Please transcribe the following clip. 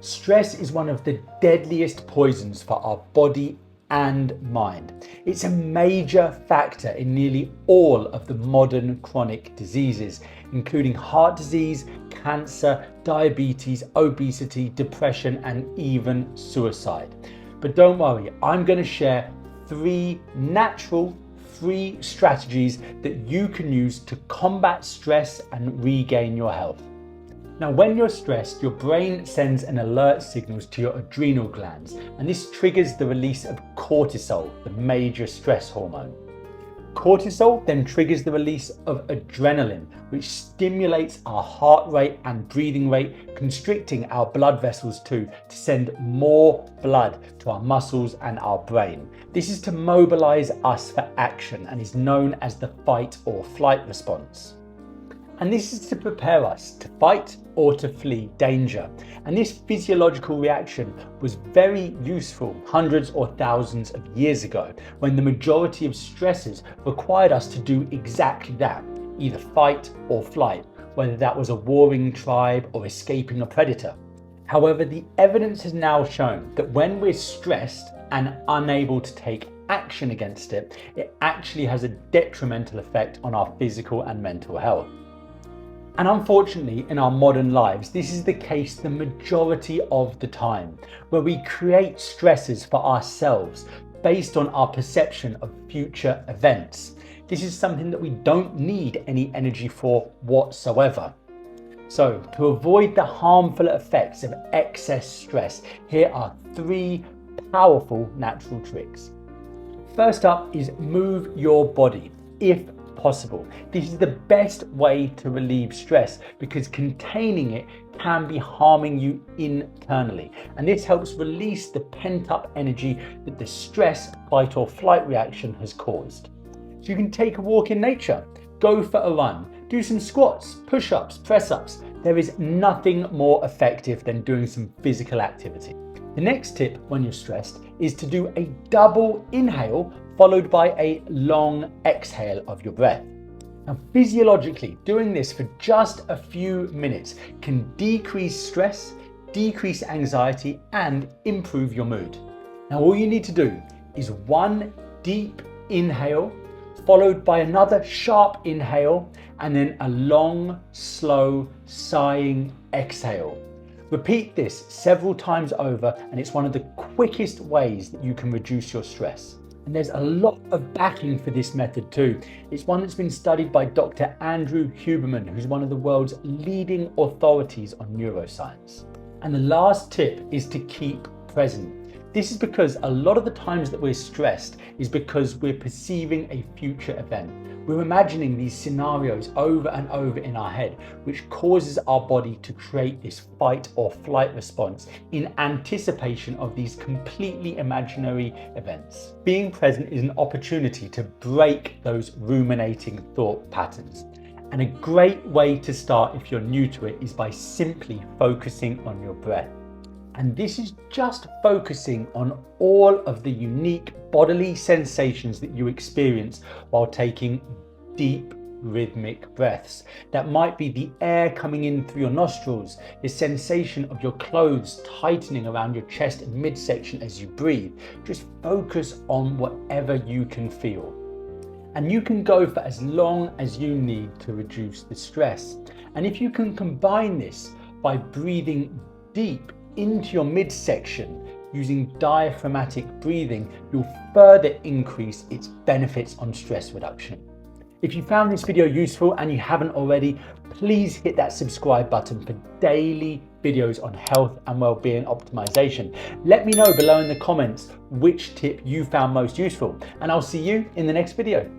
Stress is one of the deadliest poisons for our body and mind. It's a major factor in nearly all of the modern chronic diseases, including heart disease, cancer, diabetes, obesity, depression, and even suicide. But don't worry, I'm going to share 3 natural, free strategies that you can use to combat stress and regain your health. Now, when you're stressed, your brain sends an alert signals to your adrenal glands, and this triggers the release of cortisol, the major stress hormone. Cortisol then triggers the release of adrenaline, which stimulates our heart rate and breathing rate, constricting our blood vessels to send more blood to our muscles and our brain. This is to mobilize us for action and is known as the fight or flight response. And this is to prepare us to fight or to flee danger. And this physiological reaction was very useful hundreds or thousands of years ago, when the majority of stresses required us to do exactly that, either fight or flight, whether that was a warring tribe or escaping a predator. However, the evidence has now shown that when we're stressed and unable to take action against it, it actually has a detrimental effect on our physical and mental health. And unfortunately, in our modern lives, this is the case the majority of the time, where we create stresses for ourselves based on our perception of future events. This is something that we don't need any energy for whatsoever. So, to avoid the harmful effects of excess stress, here are 3 powerful natural tricks. First up is move your body, if possible. This is the best way to relieve stress because containing it can be harming you internally, and this helps release the pent-up energy that the stress, fight or flight reaction has caused. So you can take a walk in nature, go for a run, do some squats, push-ups, press-ups. There is nothing more effective than doing some physical activity. The next tip when you're stressed is to do a double inhale followed by a long exhale of your breath. Now, physiologically, doing this for just a few minutes can decrease stress, decrease anxiety, and improve your mood. Now, all you need to do is 1 deep inhale followed by another sharp inhale and then a long, slow, sighing exhale. Repeat this several times over, and it's one of the quickest ways that you can reduce your stress. And there's a lot of backing for this method too. It's one that's been studied by Dr. Andrew Huberman, who's one of the world's leading authorities on neuroscience. And the last tip is to keep present. This is because a lot of the times that we're stressed is because we're perceiving a future event. We're imagining these scenarios over and over in our head, which causes our body to create this fight or flight response in anticipation of these completely imaginary events. Being present is an opportunity to break those ruminating thought patterns. And a great way to start if you're new to it is by simply focusing on your breath. And this is just focusing on all of the unique bodily sensations that you experience while taking deep rhythmic breaths. That might be the air coming in through your nostrils, the sensation of your clothes tightening around your chest and midsection as you breathe. Just focus on whatever you can feel. And you can go for as long as you need to reduce the stress. And if you can combine this by breathing deep into your midsection using diaphragmatic breathing, you'll further increase its benefits on stress reduction. If you found this video useful and you haven't already, please hit that subscribe button for daily videos on health and well-being optimization. Let me know below in the comments which tip you found most useful, and I'll see you in the next video.